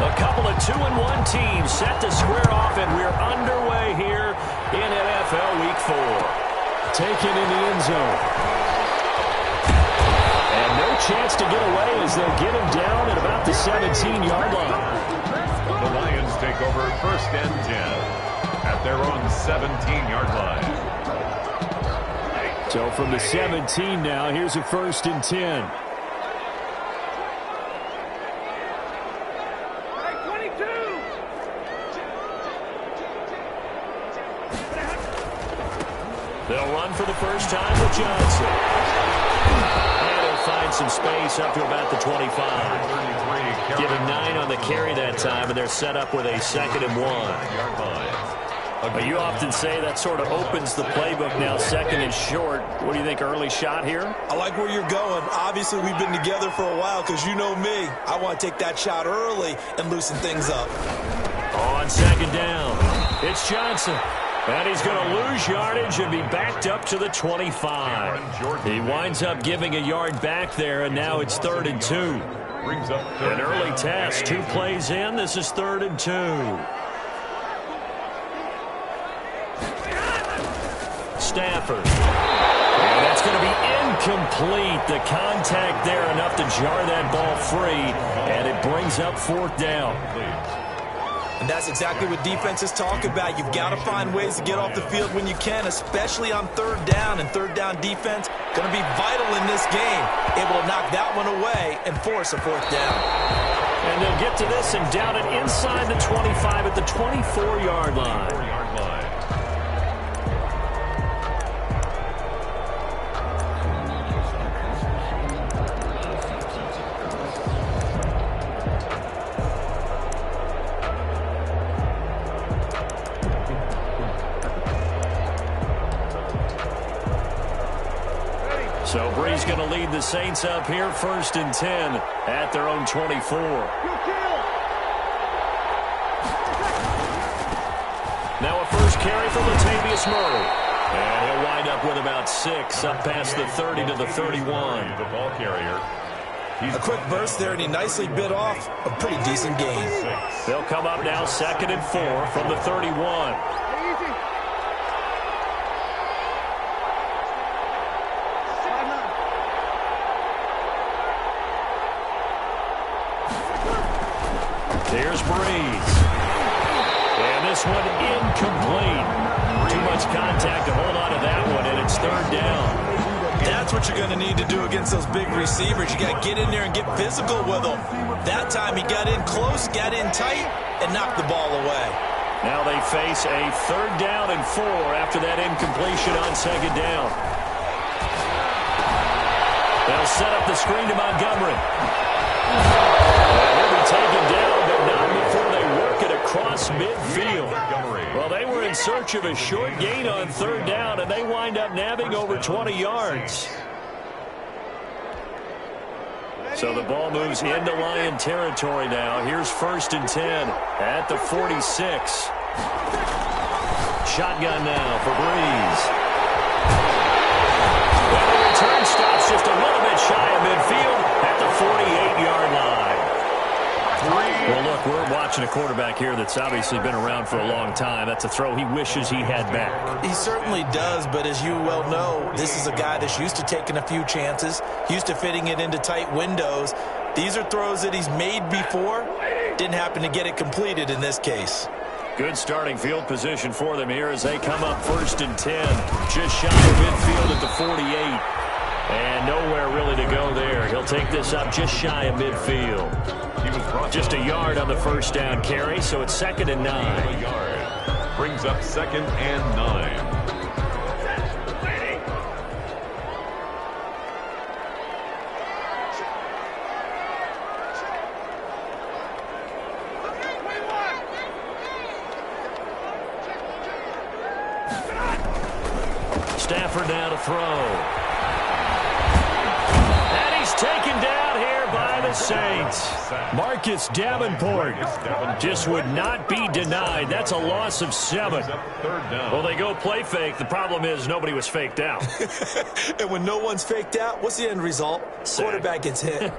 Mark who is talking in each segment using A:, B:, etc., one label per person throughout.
A: A couple of 2-1 teams set to square off, and we're underway here in NFL Week 4. Taken in the end zone. And no chance to get away as they'll get him down at about the 17-yard line.
B: The Lions take over 1st and 10 at their own 17-yard line.
A: So from the 17 now, here's a 1st and 10. They'll run for the first time with Johnson. And he'll find some space up to about the 25. Give him 9 on the carry that time, and they're set up with a 2nd and 1. But you often say that sort of opens the playbook now, 2nd and short. What do you think, early shot here?
C: I like where you're going. Obviously, we've been together for a while because you know me. I want to take that shot early and loosen things up.
A: On 2nd down, it's Johnson. And he's going to lose yardage and be backed up to the 25. He winds up giving a yard back there, and now it's 3rd and 2. An early test, 2 plays in. This is 3rd and 2. Stafford. And that's going to be incomplete. The contact there enough to jar that ball free, and it brings up 4th down.
C: And that's exactly what defenses talk about. You've got to find ways to get off the field when you can, especially on 3rd down. And 3rd down defense going to be vital in this game. Able to knock that one away and force a 4th down.
A: And they'll get to this and down it inside the 25 at the 24-yard line. So Bree's going to lead the Saints up here, 1st and 10 at their own 24. Now a first carry from Latavius Murray. And he'll wind up with about 6 up past the 30 to the 31.
B: The ball carrier.
C: A quick burst there, and he nicely bit off a pretty decent gain.
A: They'll come up now 2nd and 4 from the 31. Here's Breeze. And this one incomplete. Too much contact to hold on to that one, and it's 3rd down.
C: That's what you're going to need to do against those big receivers. You got to get in there and get physical with them. That time he got in close, got in tight, and knocked the ball away.
A: Now they face a 3rd down and 4 after that incompletion on 2nd down. They'll set up the screen to Montgomery. He'll be taken down, but not before they work it across midfield. Well, they were in search of a short gain on 3rd down, and they wind up nabbing over 20 yards. So the ball moves into Lion territory now. Here's 1st and 10 at the 46. Shotgun now for Breeze. Well, the return stops just a little bit shy of midfield at the 48-yard line. Well, look, we're watching a quarterback here that's obviously been around for a long time. That's a throw he wishes he had back.
C: He certainly does, but as you well know, this is a guy that's used to taking a few chances, used to fitting it into tight windows. These are throws that he's made before. Didn't happen to get it completed in this case.
A: Good starting field position for them here as they come up 1st and 10. Just shy of midfield at the 48. And nowhere really to go there. He'll take this up just shy of midfield. Just a yard on the 1st down carry, so it's 2nd and 9.
B: Brings up 2nd and 9.
A: Stafford now to throw. And he's taken down here by the Saints. Marcus Davenport just would not be denied. That's a loss of 7. Well, they go play fake. The problem is nobody was faked out.
C: And when no one's faked out, what's the end result? Quarterback gets hit.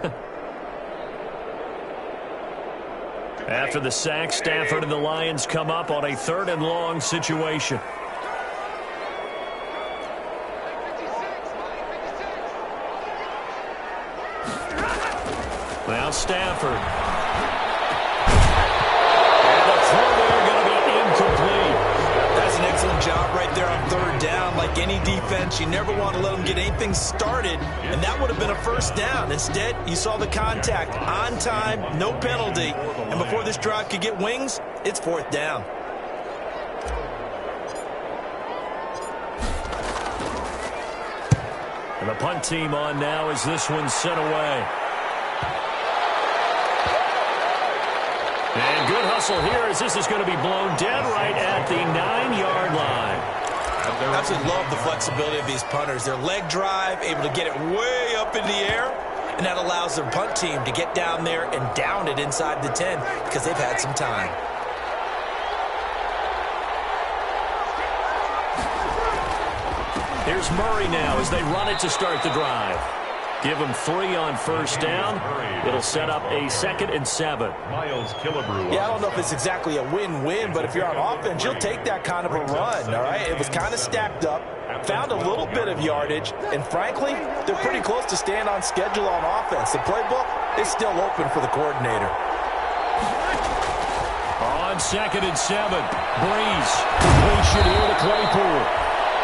A: After the sack, Stafford and the Lions come up on a 3rd and long situation. Now Stafford. And the throw there going to be incomplete.
C: That's an excellent job right there on 3rd down. Like any defense, you never want to let them get anything started, and that would have been a 1st down. Instead, you saw the contact on time, no penalty, and before this drive could get wings, it's 4th down.
A: And the punt team on now as this one's sent away. And good hustle here as this is going to be blown dead right at the 9-yard line.
C: I absolutely love the flexibility of these punters. Their leg drive, able to get it way up in the air, and that allows their punt team to get down there and down it inside the 10 because they've had some time.
A: Here's Murray now as they run it to start the drive. Give them 3 on 1st down. It'll set up a 2nd and 7.
C: Yeah, I don't know if it's exactly a win-win, but if you're on offense, you'll take that kind of a run, all right? It was kind of stacked up, found a little bit of yardage, and frankly, they're pretty close to staying on schedule on offense. The playbook is still open for the coordinator.
A: On 2nd and 7, Breeze. Completion here to Claypool.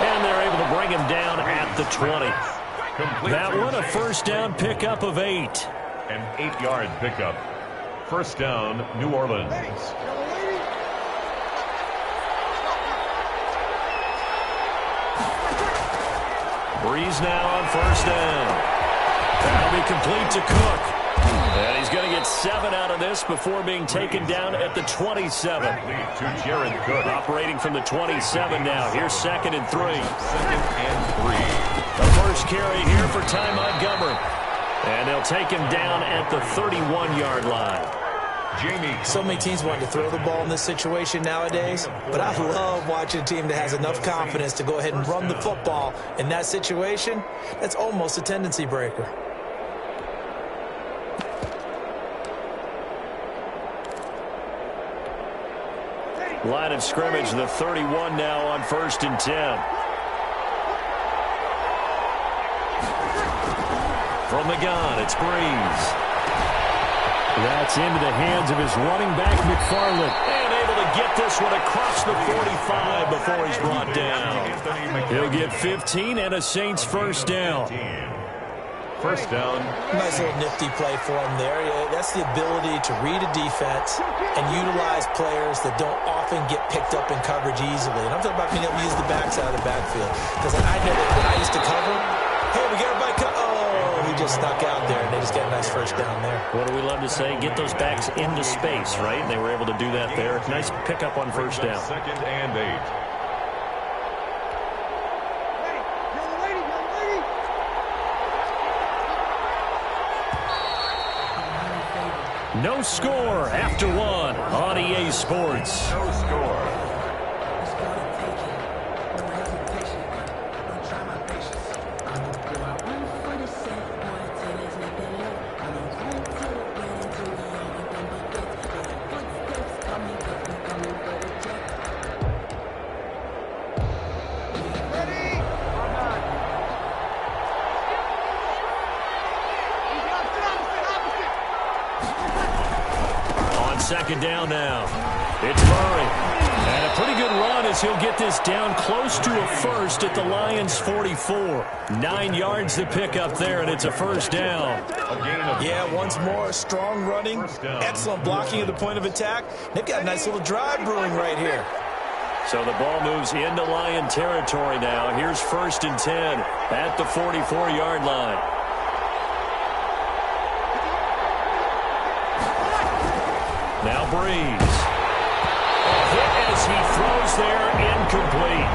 A: And they're able to bring him down at the 20. That one a 1st down pickup of 8.
B: An 8-yard pickup. 1st down, New Orleans.
A: Breeze now on 1st down. That'll be complete to Cook. And he's going to get 7 out of this before being taken down at the 27.
B: To Jared Cook.
A: Operating from the 27 now. Here's 2nd and 3.
B: 2nd and 3.
A: The first carry here for Ty Montgomery. And they'll take him down at the 31-yard line.
C: So many teams want to throw the ball in this situation nowadays, but I love watching a team that has enough confidence to go ahead and run the football. In that situation, that's almost a tendency breaker.
A: Line of scrimmage, the 31 now on 1st and 10. From the gun, it's Breeze. That's into the hands of his running back, McFarland. And able to get this one across the 45 before he's brought down. He'll get 15 and a Saints 1st down.
B: 1st down.
C: Nice little nifty play for him there. That's the ability to read a defense and utilize players that don't often get picked up in coverage easily. And I'm talking about being able to use the backs out of the backfield. Because I know that when I used to cover, hey, we got everybody he just snuck out there, and they just got a nice 1st down there.
A: What do we love to say? Get those backs into space, right? And they were able to do that there. Nice pickup on 1st down.
B: 2nd and 8.
A: No score after 1 on EA Sports.
B: No score.
A: Second down now. It's Murray. And a pretty good run as he'll get this down close to a 1st at the Lions' 44. 9 yards to pick up there, and it's a 1st down.
C: Yeah, once more, strong running, excellent blocking at the point of attack. They've got a nice little drive brewing right here.
A: So the ball moves into Lion territory now. Here's 1st and 10 at the 44-yard line. Now Breeze. A hit as he throws there, incomplete.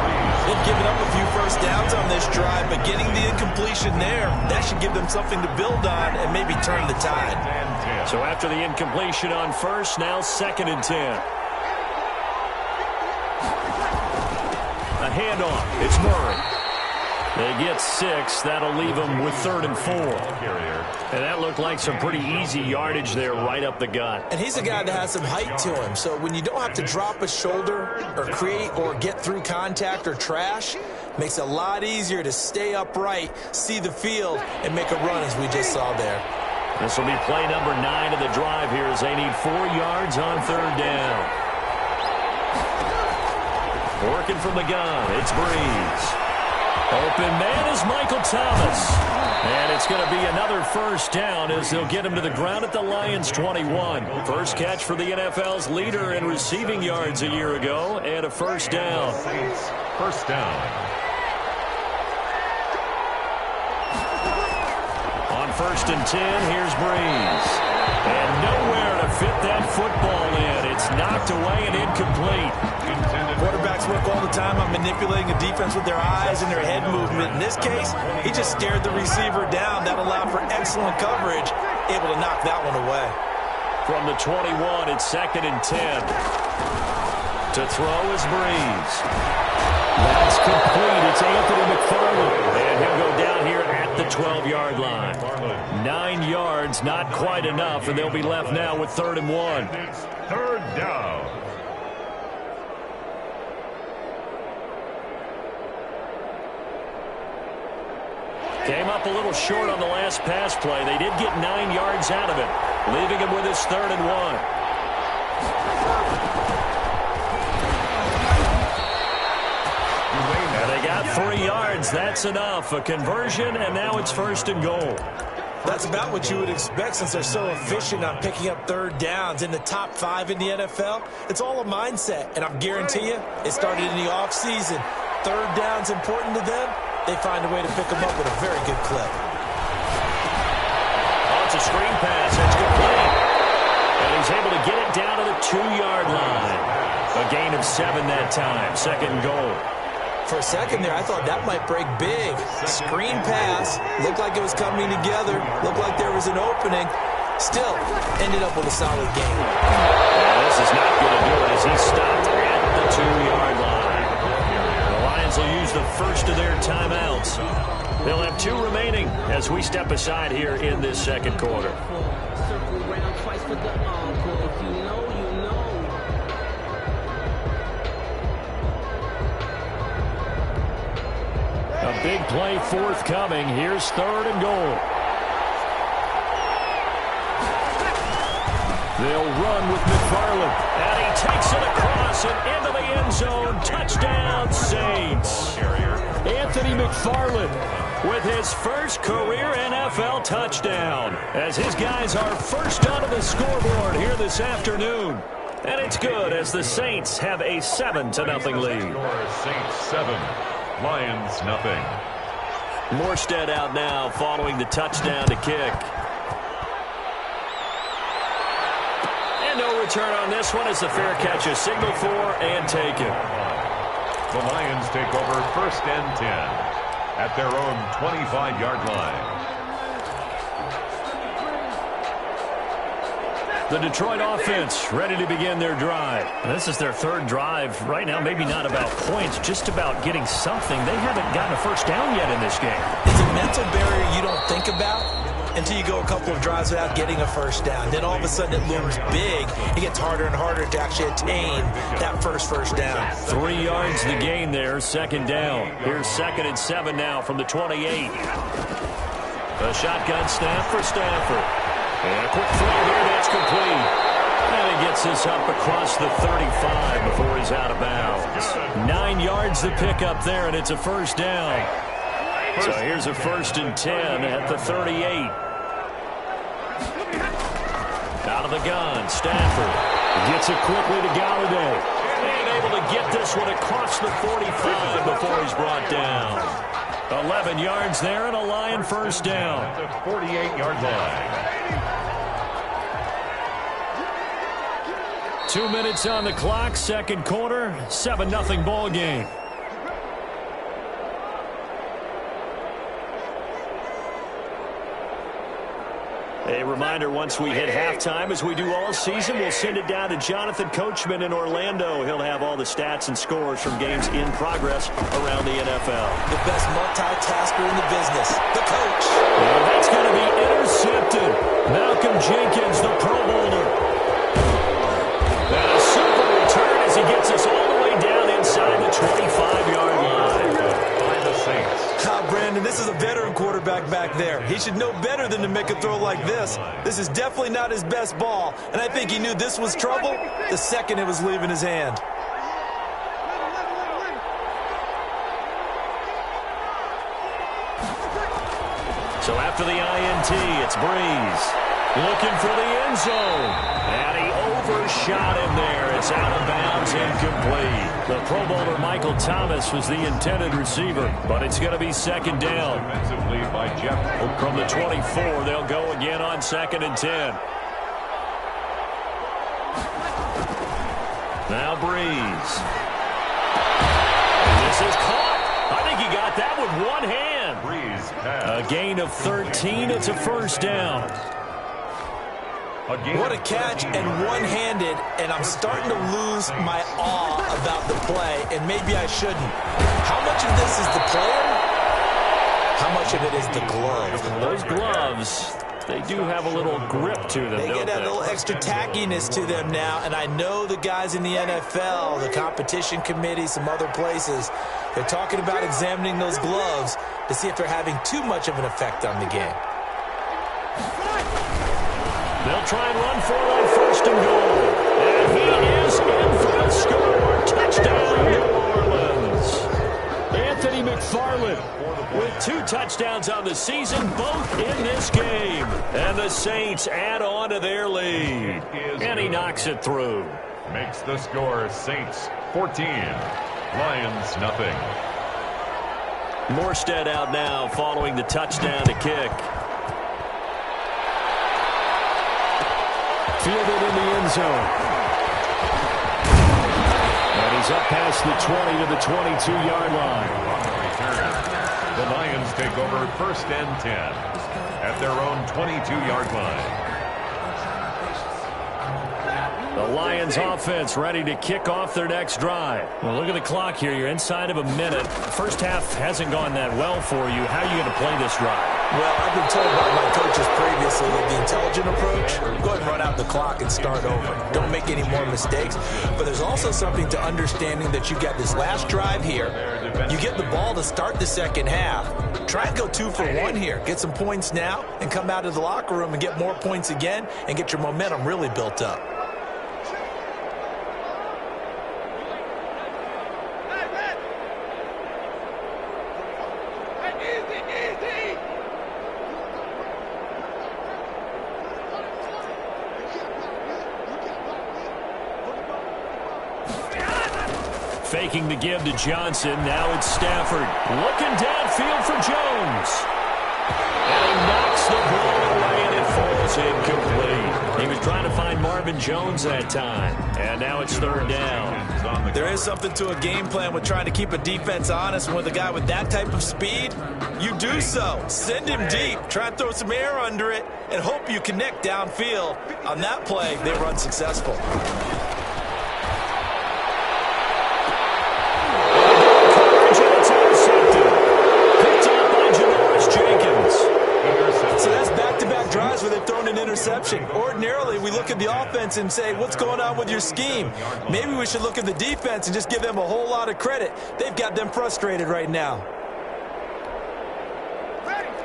C: They've given up a few 1st downs on this drive, but getting the incompletion there, that should give them something to build on and maybe turn the tide.
A: So after the incompletion on 1st, now 2nd and 10. A handoff. It's Murray. They get 6. That'll leave them with 3rd and 4. And that looked like some pretty easy yardage there right up the gut.
C: And he's a guy that has some height to him. So when you don't have to drop a shoulder or create or get through contact or trash, makes it a lot easier to stay upright, see the field, and make a run as we just saw there.
A: This will be play number 9 of the drive here as they need 4 yards on 3rd down. Working from the gun, it's Breeze. Open man is Michael Thomas. And it's going to be another first down as they'll get him to the ground at the Lions' 21. First catch for the NFL's leader in receiving yards a year ago, and a first down.
B: First down.
A: On 1st and 10, here's Breeze. And nowhere to fit that football in. It's knocked away and incomplete.
C: Quarterbacks work all the time on manipulating a defense with their eyes and their head movement. In this case, he just stared the receiver down. That allowed for excellent coverage, able to knock that one away.
A: From the 21, it's 2nd and 10. To throw is Breeze. That's complete. It's Anthony McFarland. And he'll go down here at the 12-yard line. 9 yards, not quite enough, and they'll be left now with 3rd and 1.
B: It's 3rd down.
A: Came up a little short on the last pass play. They did get 9 yards out of it, leaving him with his 3rd and 1. And they got 3 yards. That's enough. A conversion, and now it's 1st and goal.
C: That's about what you would expect since they're so efficient on picking up 3rd downs. In the top 5 in the NFL, it's all a mindset. And I guarantee you, it started in the offseason. 3rd down's important to them. They find a way to pick them up with a very good clip.
A: Oh, it's a screen pass. That's complete. And he's able to get it down to the 2-yard line. A gain of 7 that time. 2nd and goal.
C: For a second there, I thought that might break big. Screen pass. Looked like it was coming together. Looked like there was an opening. Still, ended up with a solid game.
A: Yeah, this is not going to do it as he stopped at the 2-yard line. Will use the first of their timeouts. They'll have 2 remaining as we step aside here in this 2nd quarter. A big play forthcoming. Here's 3rd and goal. They'll run with McFarland. And he takes it across and into the end zone. Touchdown, Saints. Anthony McFarland with his first career NFL touchdown as his guys are first onto the scoreboard here this afternoon. And it's good as the Saints have a 7-0 lead.
B: Saints 7, Lions nothing.
A: Morstead out now following the touchdown to kick. No return on this one as the fair catch is signaled for and taken.
B: The Lions take over 1st and 10 at their own 25-yard line.
A: The Detroit offense ready to begin their drive. This is their 3rd drive right now. Maybe not about points, just about getting something. They haven't gotten a first down yet in this game.
C: It's a mental barrier you don't think about until you go a couple of drives without getting a first down. Then all of a sudden it looms big. It gets harder and harder to actually attain that first down.
A: 3 yards the gain there, 2nd down. Here's 2nd and 7 now from the 28. A shotgun snap for Stafford. And a quick throw here, that's complete. And he gets this up across the 35 before he's out of bounds. 9 yards the pickup there, and it's a first down. So here's a 1st and 10 at the 38. Out of the gun, Stafford gets it quickly to Galladay. And able to get this one across the 45 before he's brought down. 11 yards there and a Lion first down.
B: At the 48-yard line.
A: 2 minutes on the clock, 2nd quarter, 7-0 ball game. A reminder, once we hit halftime, as we do all season, we'll send it down to Jonathan Coachman in Orlando. He'll have all the stats and scores from games in progress around the NFL.
C: The best multitasker in the business, the coach.
A: And that's going to be intercepted. Malcolm Jenkins, the Pro Bowler. And a super return as he gets us all the way down inside the 25-yard line.
B: By the Saints.
C: Brandon, this is a veteran quarterback back there. He should know better than to make a throw like this. This is definitely not his best ball, and I think he knew this was trouble the second it was leaving his hand.
A: So after the INT, it's Breeze looking for the end zone. And he overshot him there. It's out of bounds, incomplete. The Pro Bowler Michael Thomas was the intended receiver, but it's going to be second down.
B: Defensively by Jeff.
A: From the 24, they'll go again on 2nd and 10. Now Breeze. This is caught. I think he got that with one hand.
B: Breeze pass.
A: A gain of 13. It's a first down.
C: What a catch, and one-handed, and I'm starting to lose my awe about the play, and maybe I shouldn't. How much of this is the player? How much of it is the glove?
A: Those gloves, they do have a little grip to them,
C: They
A: don't
C: get that little extra tackiness to them now, and I know the guys in the NFL, the competition committee, some other places, they're talking about examining those gloves to see if they're having too much of an effect on the game.
A: They'll try and run for it on 1st and goal. And he is in for the score. Touchdown, New Orleans. Anthony McFarland with 2 touchdowns on the season, both in this game. And the Saints add on to their lead. And he knocks it through.
B: Makes the score Saints 14. Lions nothing.
A: Morstead out now following the touchdown to kick. Fielded in the end zone. And he's up past the 20 to the 22-yard line.
B: On the return, the Lions take over 1st and 10 at their own 22-yard line.
A: The Lions offense ready to kick off their next drive. Well, look at the clock here. You're inside of a minute. The first half hasn't gone that well for you. How are you going to play this drive?
C: Well, I've been told by my coaches previously that the intelligent approach, go ahead and run out the clock and start over. Don't make any more mistakes. But there's also something to understanding that you got this last drive here. You get the ball to start the second half. Try and go 2 for 1 here. Get some points now and come out of the locker room and get more points again and get your momentum really built up.
A: Faking the give to Johnson. Now it's Stafford. Looking downfield for Jones. And he knocks the ball away, and it falls incomplete. He was trying to find Marvin Jones that time. And now it's 3rd down.
C: There is something to a game plan with trying to keep a defense honest. With a guy with that type of speed, you do so. Send him deep. Try and throw some air under it and hope you connect downfield. On that play, they were unsuccessful. So that's back-to-back drives where they've thrown an interception. Ordinarily, we look at the offense and say, what's going on with your scheme? Maybe we should look at the defense and just give them a whole lot of credit. They've got them frustrated right now.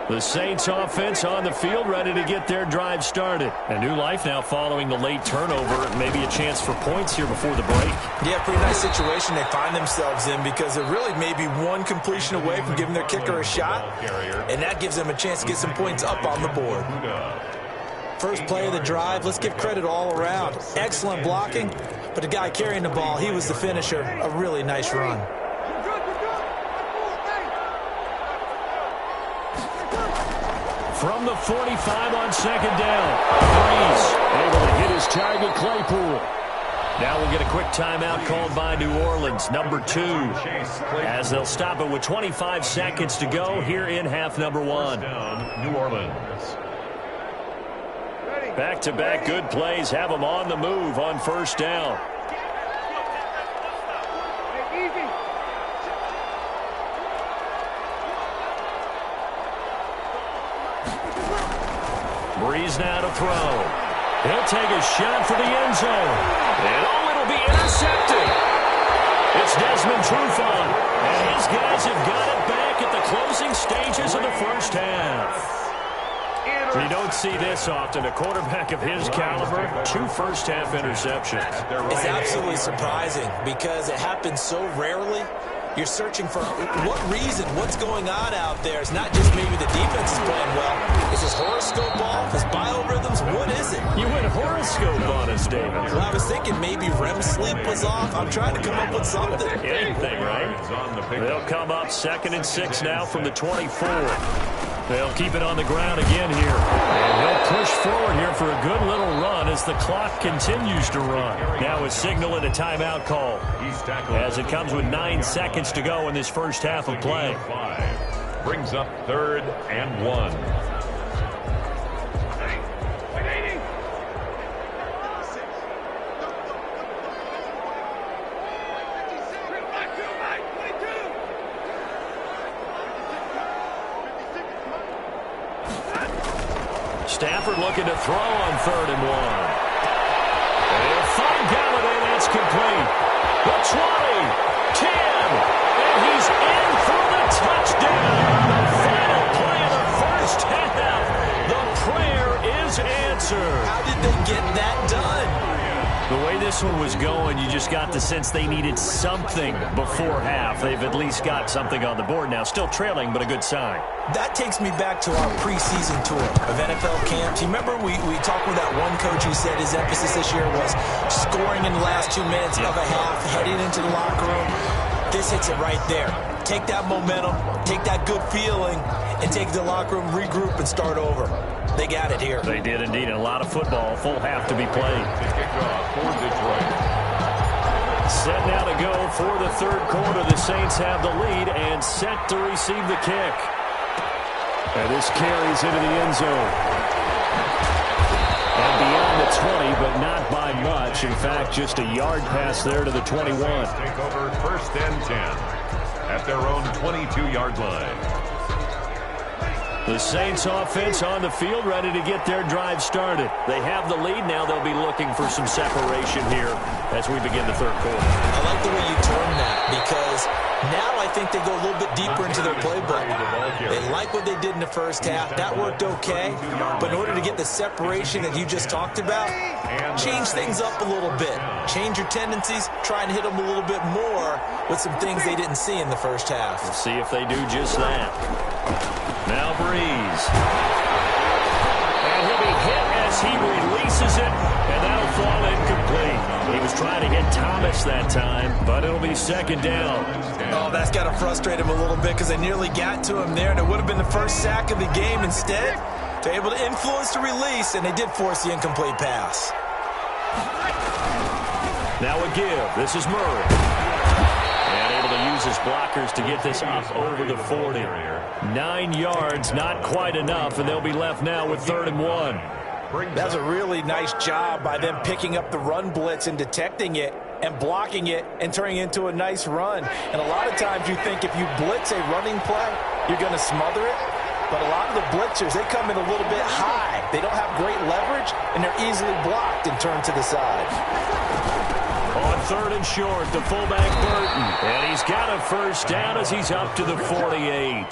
A: The Saints offense on the field ready to get their drive started. A new life now following the late turnover. Maybe a chance for points here before the break.
C: Yeah, pretty nice situation they find themselves in because they're really maybe one completion away from giving their kicker a shot. And that gives them a chance to get some points up on the board. First play of the drive, let's give credit all around. Excellent blocking, but the guy carrying the ball, he was the finisher. A really nice run.
A: From the 45 on 2nd down. Breeze able to hit his target, Claypool. Now we'll get a quick timeout called by New Orleans, number 2, as they'll stop it with 25 seconds to go here in half number 1.
B: New Orleans.
A: Back-to-back good plays have them on the move on first down. Breeze now to throw. He'll take a shot for the end zone. And it'll be intercepted. It's Desmond Trufant. And his guys have got it back at the closing stages of the first half. You don't see this often. A quarterback of his caliber, 2 first-half interceptions.
C: It's absolutely surprising because it happens so rarely. You're searching for what reason, what's going on out there. It's not just maybe the defense is playing well. Is his horoscope off? His biorhythms? What is it?
A: You went horoscope on us, David.
C: Well, I was thinking maybe REM sleep was off. I'm trying to come up with something.
A: Anything, right? They'll come up 2nd and 6 now from the 24. They'll keep it on the ground again here. And he'll push forward here for a good little run as the clock continues to run. Now a signal and a timeout call as it comes with 9 seconds to go in this first half of play.
B: Brings up 3rd and 1.
A: Stafford looking to throw on 3rd and 1. They'll find Galladay. That's complete. The 20, 10, and he's in for the touchdown. The final play of the first half. The prayer is answered.
C: How did they get that done?
A: The way this one was going, you just got the sense they needed something before half. They've at least got something on the board now. Still trailing, but a good sign.
C: That takes me back to our preseason tour of NFL camps. You remember we talked with that one coach who said his emphasis this year was scoring in the last 2 minutes of a half, heading into the locker room. This hits it right there. Take that momentum, take that good feeling, and take the locker room, regroup, and start over. They got it here.
A: They did indeed. And a lot of football, full half to be played. Set now to go for the 3rd quarter. The Saints have the lead and set to receive the kick. And this carries into the end zone. And beyond the 20, but not by much. In fact, just a yard pass there to the 21.
B: Take over 1st and 10 at their own 22-yard line.
A: The Saints offense on the field, ready to get their drive started. They have the lead. Now they'll be looking for some separation here as we begin the 3rd quarter.
C: I like the way you term that because now I think they go a little bit deeper into their playbook. They like what they did in the first half. That worked okay. But in order to get the separation that you just talked about, change things up a little bit. Change your tendencies. Try and hit them a little bit more with some things they didn't see in the first half.
A: We'll see if they do just that. Now Breeze. And he'll be hit as he releases it, and that'll fall incomplete. He was trying to hit Thomas that time, but it'll be 2nd down.
C: Oh, that's got to frustrate him a little bit because they nearly got to him there, and it would have been the first sack of the game. Instead, they're able to influence the release, and they did force the incomplete pass.
A: Now a give. This is Murray. And able to use his blockers to get this up over the 40. 9 yards, not quite enough, and they'll be left now with 3rd and 1.
C: That's a really nice job by them picking up the run blitz and detecting it and blocking it and turning it into a nice run. And a lot of times you think if you blitz a running play, you're going to smother it. But a lot of the blitzers, they come in a little bit high. They don't have great leverage, and they're easily blocked and turned to the side.
A: On 3rd and short, the fullback Burton. And he's got a first down as he's up to the 48.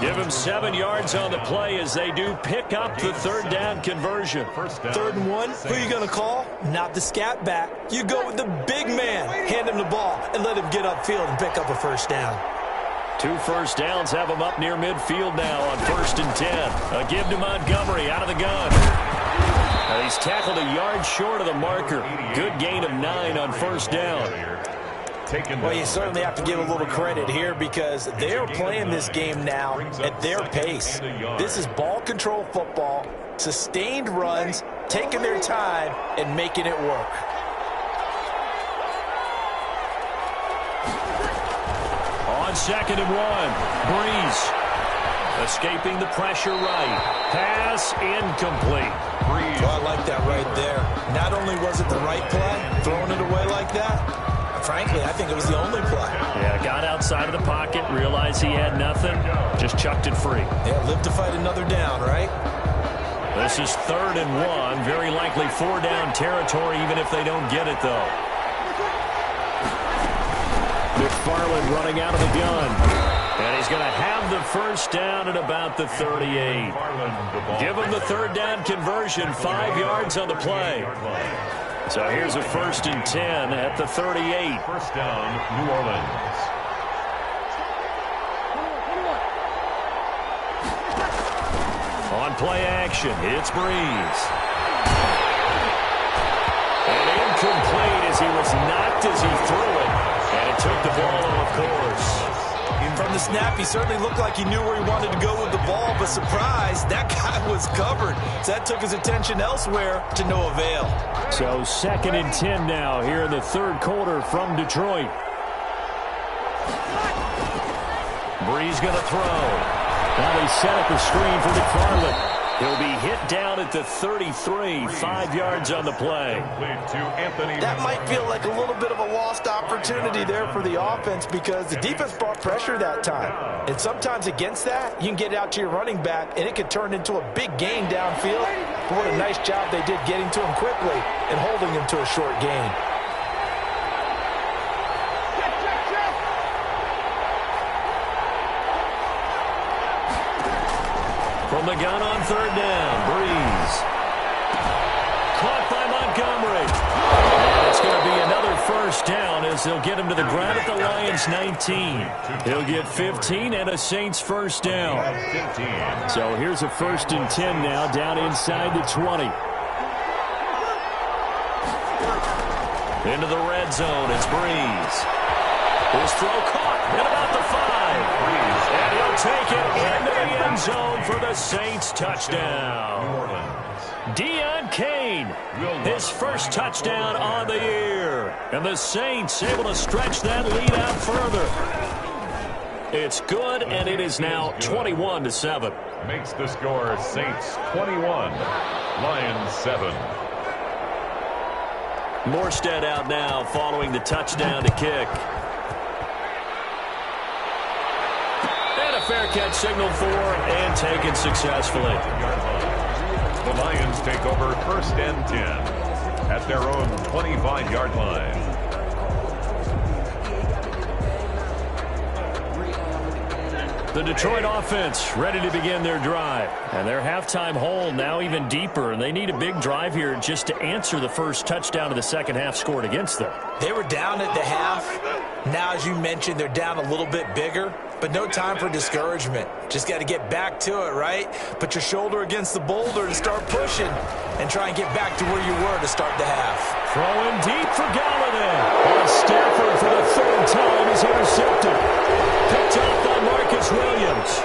A: Give him 7 yards on the play as they do pick up the 3rd down conversion.
C: 3rd and 1, who are you going to call? Not the scat back. You go with the big man. Hand him the ball and let him get upfield and pick up a first down.
A: 2 first downs have him up near midfield now on 1st and 10. A give to Montgomery out of the gun. And he's tackled a yard short of the marker. Good gain of 9 on 1st down.
C: Well, you certainly have to give a little credit here because they're playing this game now at their pace. This is ball control football, sustained runs, taking their time, and making it work.
A: On 2nd and 1, Breeze. Escaping the pressure right. Pass incomplete.
C: Well, I like that right there. Not only was it the right play, throwing it away like that, frankly, I think it was the only play.
A: Yeah, got outside of the pocket, realized he had nothing, just chucked it free.
C: Yeah, live to fight another down, right?
A: This is 3rd and 1. Very likely 4-down territory, even if they don't get it, though. McFarland running out of the gun. And he's going to have the first down at about the 38. Give him the 3rd down conversion, 5 yards on the play. So here's a 1st and 10 at the 38.
B: First down, New Orleans.
A: On play action, it's Breeze. And incomplete as he was knocked as he threw it. And it took the ball, of course.
C: From the snap, he certainly looked like he knew where he wanted to go with the ball, but surprise, that guy was covered. So that took his attention elsewhere to no avail.
A: So 2nd and 10 now here in the 3rd quarter from Detroit. Breeze going to throw. Now they set up a screen for McFarland. He'll be hit down at the 33, 5 yards on the play.
C: That might feel like a little bit of a lost opportunity there for the offense because the defense brought pressure that time. And sometimes against that, you can get it out to your running back, and it could turn into a big gain downfield. But what a nice job they did getting to him quickly and holding him to a short gain.
A: From the gun on 3rd down, Breeze. Caught by Montgomery. And it's going to be another first down as they'll get him to the ground at the Lions' 19. He'll get 15 and a Saints first down. So here's a 1st and 10 now down inside the 20. Into the red zone, it's Breeze. His throw caught at about the 5. And he'll take it into the end zone for the Saints touchdown. Deion Kane, his first touchdown on the year. And the Saints able to stretch that lead out further. It's good, and it is now 21-7.
B: Makes the score Saints 21, Lions 7.
A: Morstead out now following the touchdown to kick. Fair catch signaled for and taken successfully.
B: The Lions take over 1st and 10 at their own 25-yard line.
A: The Detroit offense ready to begin their drive. And their halftime hole now even deeper. And they need a big drive here just to answer the first touchdown of the second half scored against them.
C: They were down at the half. Now, as you mentioned, they're down a little bit bigger. But no time for discouragement. Just got to get back to it, right? Put your shoulder against the boulder and start pushing. And try and get back to where you were to start the half.
A: Throwing deep for Galladay. And Stafford for the 3rd time is intercepted. Picked up by Marcus Williams.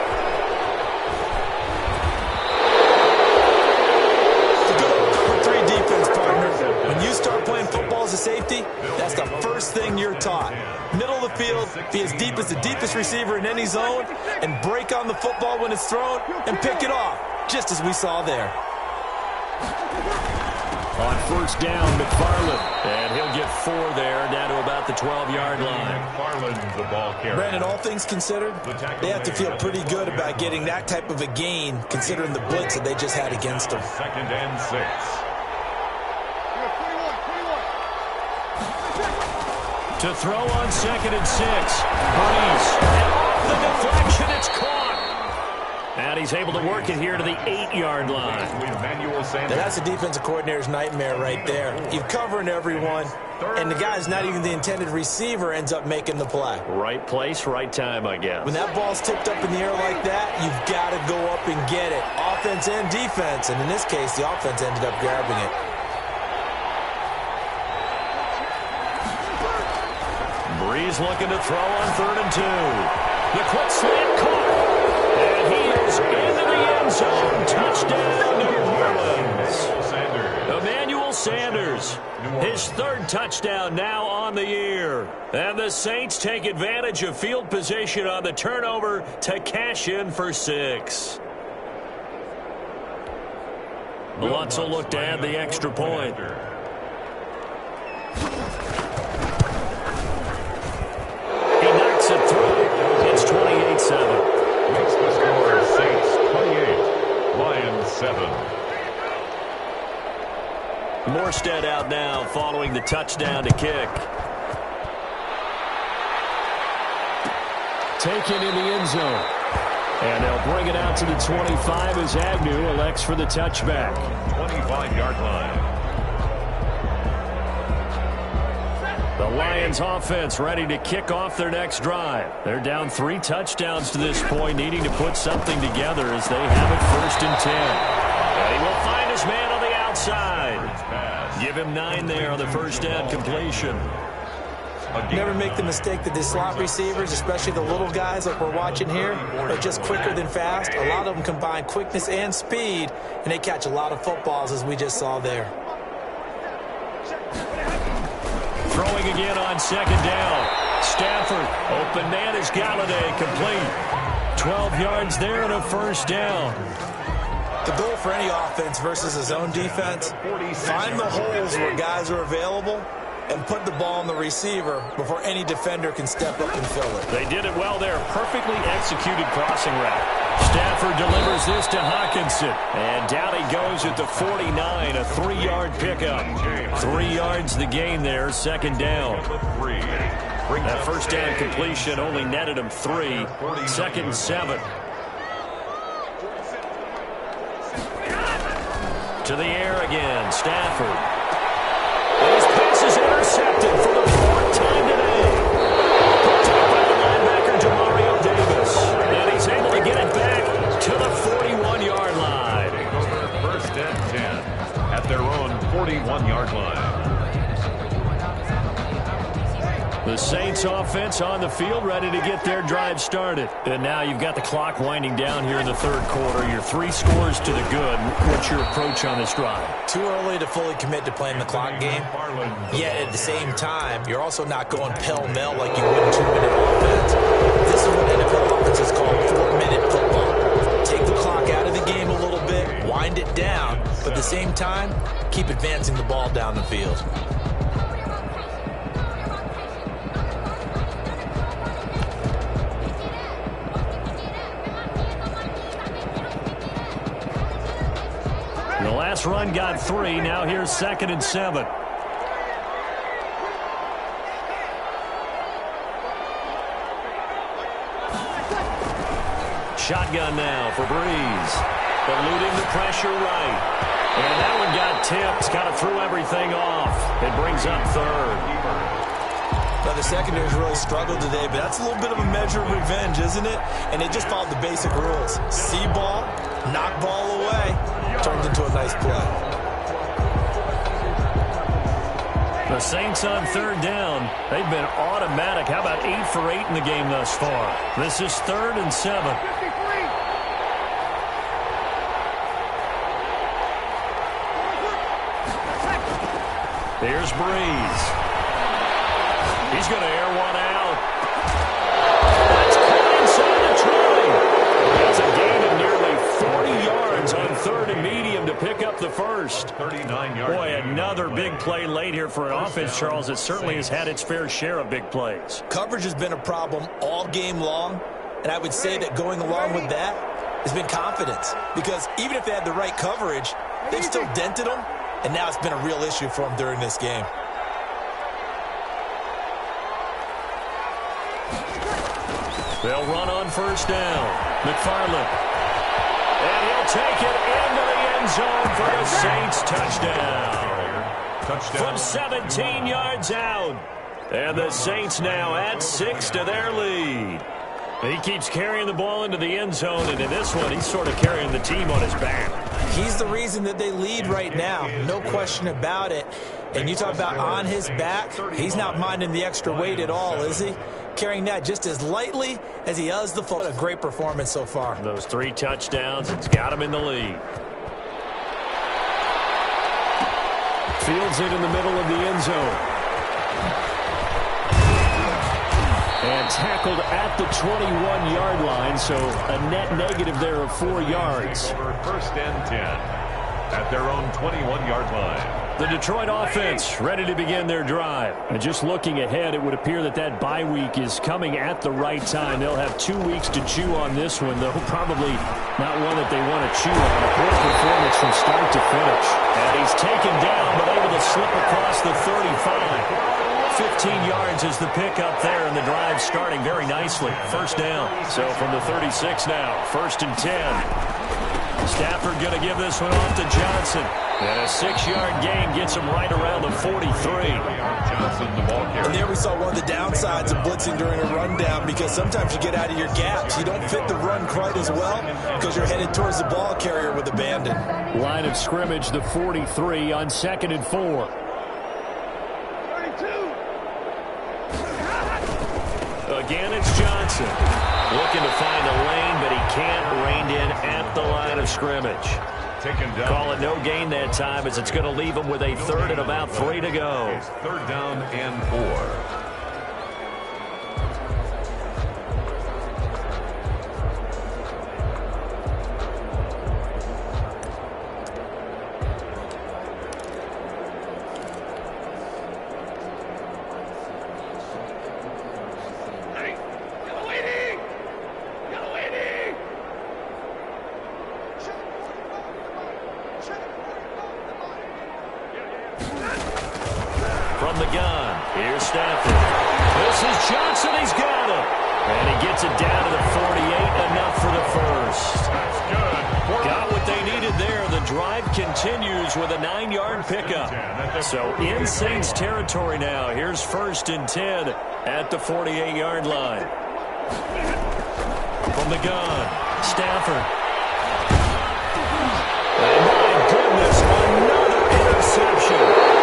C: It's a good number 3 defense, partner. When you start playing football as a safety, that's the first thing you're taught. Middle of the field, be as deep as the deepest receiver in any zone, and break on the football when it's thrown and pick it off, just as we saw there.
A: On 1st down, McFarland. And he'll get 4 there, down to about the 12-yard line.
B: McFarland, the ball carrier.
C: Brandon, all things considered, they have to feel pretty good about getting that type of a gain, considering the blitz that they just had against them.
B: 2nd and 6.
A: To throw on 2nd and 6. Breeze. And off the deflection, it's caught. And he's able to work it here to the 8-yard line.
C: Now that's a defensive coordinator's nightmare right there. You're covering everyone, and the guy's not even the intended receiver ends up making the play.
A: Right place, right time, I guess.
C: When that ball's tipped up in the air like that, you've got to go up and get it. Offense and defense, and in this case, the offense ended up grabbing it.
A: Breeze looking to throw on 3rd and 2. The quick slant caught. And he is into the end zone. Touchdown, New Orleans. Sanders. His third touchdown now on the year. And the Saints take advantage of field position on the turnover to cash in for 6. Lutz will look to add the extra point. He knocks it through. It's 28-7.
B: Makes the score Saints 28, Lions 7.
A: Morstead out now following the touchdown to kick. Taken in the end zone. And they'll bring it out to the 25 as Agnew elects for the touchback.
B: 25-yard line.
A: The Lions offense ready to kick off their next drive. They're down 3 touchdowns to this point, needing to put something together as they have it 1st and 10. And he will find his man on the outside. Give him 9 there on the first down completion.
C: Never make the mistake that the slot receivers, especially the little guys like we're watching here, are just quicker than fast. A lot of them combine quickness and speed, and they catch a lot of footballs, as we just saw there.
A: Throwing again on 2nd down. Stafford, open man is Galladay, complete. 12 yards there and a first down.
C: The goal for any offense versus a zone defense, find the holes where guys are available and put the ball on the receiver before any defender can step up and fill it.
A: They did it well there. Perfectly executed crossing route. Stafford delivers this to Hawkinson. And down he goes at the 49, a 3-yard pickup. 3 yards the gain there, 2nd down. That first down completion only netted him 3. 2nd and 7. To the air again, Stafford. His pass is intercepted for the 4th time today. Picked up by the linebacker, Demario Davis. And he's able to get it back to the 41-yard line.
B: Over 1st and 10 at their own 41-yard line.
A: The Saints offense on the field ready to get their drive started. And now you've got the clock winding down here in the 3rd quarter. You're 3 scores to the good. What's your approach on this drive?
C: Too early to fully commit to playing the clock game. Yet at the same time, you're also not going pell-mell like you would in 2-minute offense. This is what NFL offenses call 4-minute football. Take the clock out of the game a little bit, wind it down, but at the same time, keep advancing the ball down the field.
A: The last run got 3. Now here's 2nd and 7. Shotgun now for Breeze. Eluding the pressure right. And that one got tipped. Kind of threw everything off. It brings up 3rd.
C: Now, the secondary's really struggled today, but that's a little bit of a measure of revenge, isn't it? And they just followed the basic rules. See ball, knock ball away. Turned into a nice play.
A: The Saints on 3rd down. They've been automatic. How about 8 for 8 in the game thus far? This is 3rd and 7. Here's Breeze. He's going to air one out. That's caught inside the 20. That's a gain of nearly 40 yards on 3rd and medium to pick up the first.
B: 39-yard.
A: Boy, another big play late here for an offense, Charles, that certainly has had its fair share of big plays.
C: Coverage has been a problem all game long, and I would say that going along with that has been confidence. Because even if they had the right coverage, they've still dented them, and now it's been a real issue for them during this game.
A: They'll run on 1st down. McFarland. And he'll take it into the end zone for the Saints touchdown. From 17 yards out. And the Saints now add 6 to their lead. He keeps carrying the ball into the end zone, and in this one, he's sort of carrying the team on his back.
C: He's the reason that they lead right now. No question about it. And you talk about on his back, he's not minding the extra weight at all, is he? Carrying that just as lightly as he does the football. A great performance so far.
A: Those 3 touchdowns, it's got him in the lead. Fields it in the middle of the end zone. And tackled at the 21-yard line, so a net negative there of 4 yards.
B: First and 10 at their own 21-yard line.
A: The Detroit offense ready to begin their drive. And just looking ahead, it would appear that that bye week is coming at the right time. They'll have 2 weeks to chew on this one, though probably not one that they want to chew on. A poor performance from start to finish. And he's taken down, but able to slip across the 35. 15 yards is the pickup there, and the drive starting very nicely. First down. So from the 36 now, 1st and 10. Stafford going to give this one off to Johnson. And a 6-yard gain gets him right around the 43.
B: Johnson, the ball carrier.
C: And there we saw one of the downsides of blitzing during a rundown, because sometimes you get out of your gaps. You don't fit the run quite as well because you're headed towards the ball carrier with abandon.
A: Line of scrimmage, the 43 on 2nd and 4. Again, it's Johnson. Looking to find a lane, but he can't. Reined in at the line of scrimmage.
B: Taken down.
A: Call it no gain that time, as it's going to leave him with a 3rd and about 3 to go.
B: 3rd down and 4.
A: From the gun, here's Stafford. This is Johnson, he's got him. And he gets it down to the 48, enough for the first.
B: That's good.
A: Got what they needed there. The drive continues with a 9-yard pickup. So in Saints territory now. Here's 1st and 10 at the 48-yard line. From the gun, Stafford. Oh, my goodness, another interception.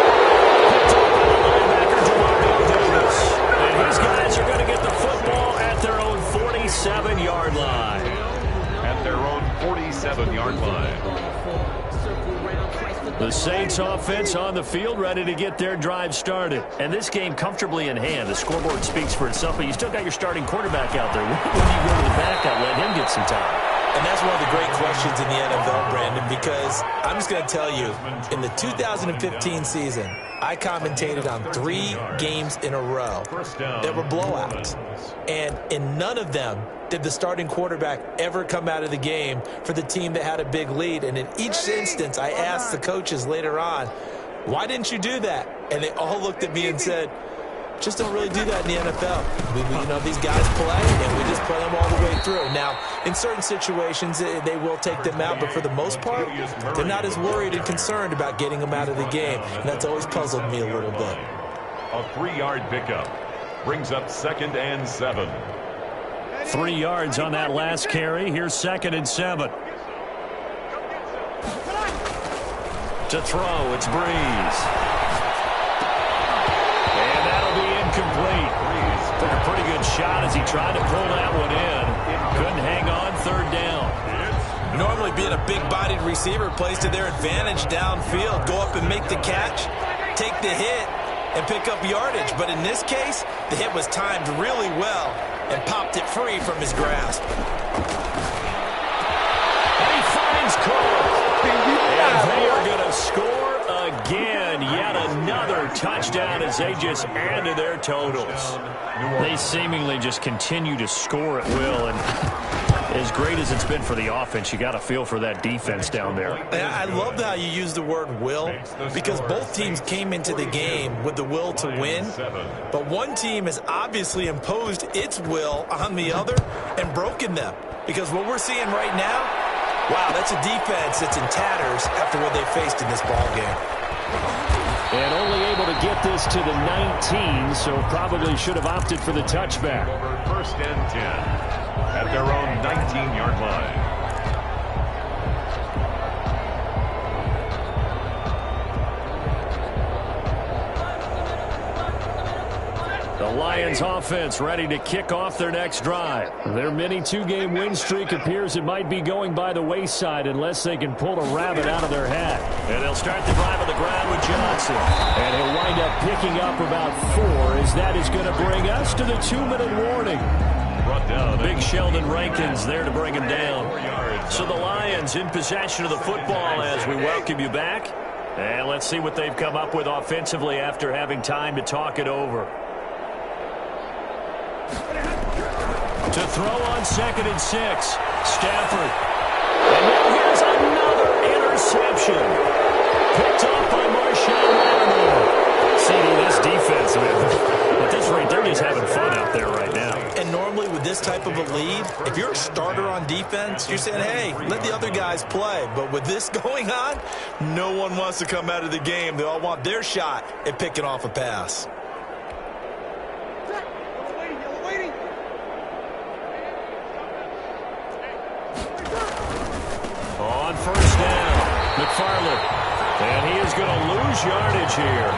A: And his guys are going to get the football at their own 47-yard line.
B: At their own 47-yard line.
A: The Saints offense on the field, ready to get their drive started. And this game comfortably in hand. The scoreboard speaks for itself, but you still got your starting quarterback out there. When do you go to the backup, let him get some time?
C: And that's one of the great questions in the NFL, Brandon, because I'm just going to tell you, in the 2015 season, I commentated on 3 games in a row that were blowouts. And in none of them did the starting quarterback ever come out of the game for the team that had a big lead. And in each instance, I asked the coaches later on, why didn't you do that? And they all looked at me and said, just don't really do that in the NFL. You know, these guys play, and we just play them all the way through. Now, in certain situations, they will take them out, but for the most part, they're not as worried and concerned about getting them out of the game, and that's always puzzled me a little bit.
B: A 3-yard pickup brings up 2nd and 7.
A: 3 yards on that last carry. Here's 2nd and 7. To throw, it's Breeze. Complete. Took a pretty good shot as he tried to pull that one in. Couldn't hang on, 3rd down.
C: Normally being a big-bodied receiver plays to their advantage downfield. Go up and make the catch, take the hit, and pick up yardage. But in this case, the hit was timed really well and popped it free from his grasp.
A: And he finds Cole. And they are going to score again. Yet another touchdown as they just add to their totals. They seemingly just continue to score at will. And as great as it's been for the offense, you got a feel for that defense down there.
C: I love how you use the word will, because both teams came into the game with the will to win. But one team has obviously imposed its will on the other and broken them. Because what we're seeing right now, wow, that's a defense that's in tatters after what they faced in this ball game.
A: And only able to get this to the 19, so probably should have opted for the touchback.
B: Over 1st and 10 at their own 19-yard line.
A: The Lions offense ready to kick off their next drive. Their mini two-game win streak appears it might be going by the wayside unless they can pull a rabbit out of their hat. And they'll start the drive on the ground with Johnson. And he'll wind up picking up about 4 as that is going to bring us to the 2-minute warning.
B: Brought down.
A: Big Sheldon Rankins there to bring him down. So the Lions in possession of the football as we welcome you back. And let's see what they've come up with offensively after having time to talk it over. To throw on 2nd and 6. Stafford. And now here's another interception. Picked off by Marshawn Lattimore. See, this defense, at this rate, they're just having fun out there right now.
C: And normally with this type of a lead, if you're a starter on defense, you're saying, hey, let the other guys play. But with this going on, no one wants to come out of the game. They all want their shot at picking off a pass.
A: On first down, McFarland. And he is going to lose yardage here.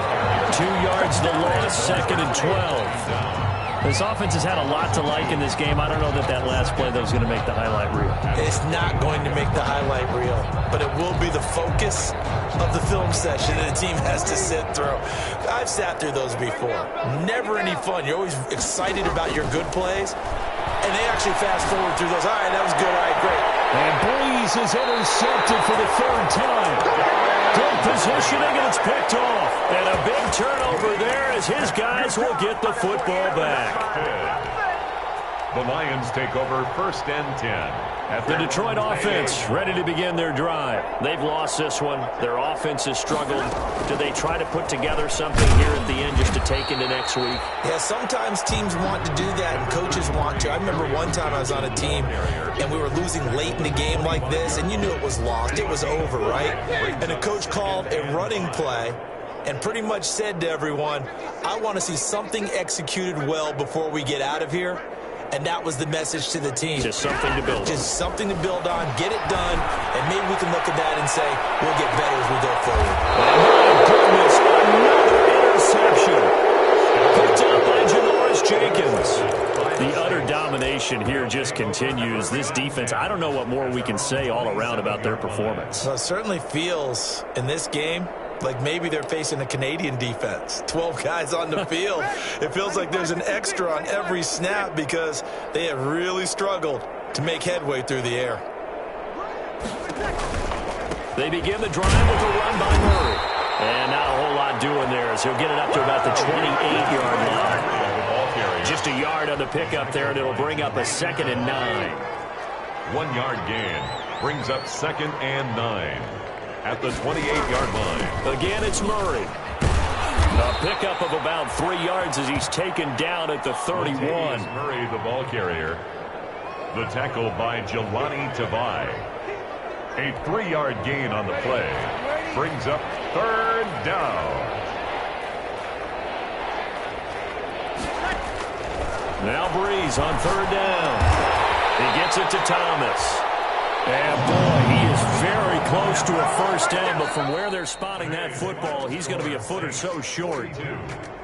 A: 2 yards the loss, 2nd and 12. This offense has had a lot to like in this game. I don't know that last play, though, is going to make the highlight reel.
C: It's not going to make the highlight reel, but it will be the focus of the film session that the team has to sit through. I've sat through those before. Never any fun. You're always excited about your good plays, and they actually fast forward through those. All right, that was good. All right, great.
A: And Breeze is intercepted for the 3rd time. Good positioning, and it's picked off. And a big turnover there as his guys will get the football back.
B: The Lions take over 1st and 10.
A: The Detroit offense ready to begin their drive. They've lost this one. Their offense has struggled. Do they try to put together something here at the end just to take into next week?
C: Yeah, sometimes teams want to do that and coaches want to. I remember one time I was on a team and we were losing late in a game like this, and you knew it was lost. It was over, right? And the coach called a running play and pretty much said to everyone, I want to see something executed well before we get out of here. And that was the message to the team.
A: Just something to build on.
C: Just something to build on, get it done, and maybe we can look at that and say, we'll get better as we go forward.
A: Oh, my goodness, another interception. Picked up by Janoris Jenkins. The utter domination here just continues. This defense, I don't know what more we can say all around about their performance.
C: Well, it certainly feels in this game like maybe they're facing a Canadian defense. 12 guys on the field. It feels like there's an extra on every snap because they have really struggled to make headway through the air.
A: They begin the drive with a run by Murray. And not a whole lot doing there as he'll get it up to about the 28-yard line. Just a yard on the pickup there, and it'll bring up a 2nd and 9.
B: 1 yard gain brings up 2nd and 9. At the 28-yard line.
A: Again, it's Murray. A pickup of about 3 yards as he's taken down at the 31.
B: Murray, the ball carrier. The tackle by Jelani Tavai. A 3-yard gain on the play. Brings up 3rd down.
A: Now Breeze on 3rd down. He gets it to Thomas. And, boy, he is very close to a 1st down, but from where they're spotting that football, he's going to be a foot or so short.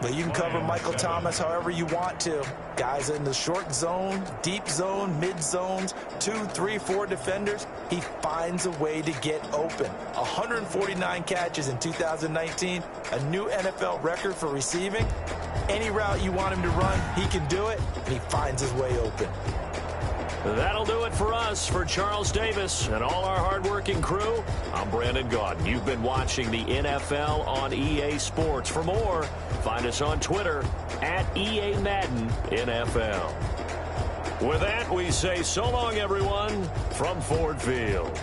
C: But you can cover Michael Thomas however you want to. Guys in the short zone, deep zone, mid zones, 2, 3, 4 defenders. He finds a way to get open. 149 catches in 2019, a new NFL record for receiving. Any route you want him to run, he can do it, and he finds his way open.
A: That'll do it for us. For Charles Davis and all our hardworking crew, I'm Brandon Gaudin. You've been watching the NFL on EA Sports. For more, find us on Twitter at EA Madden NFL. With that, we say so long, everyone, from Ford Field.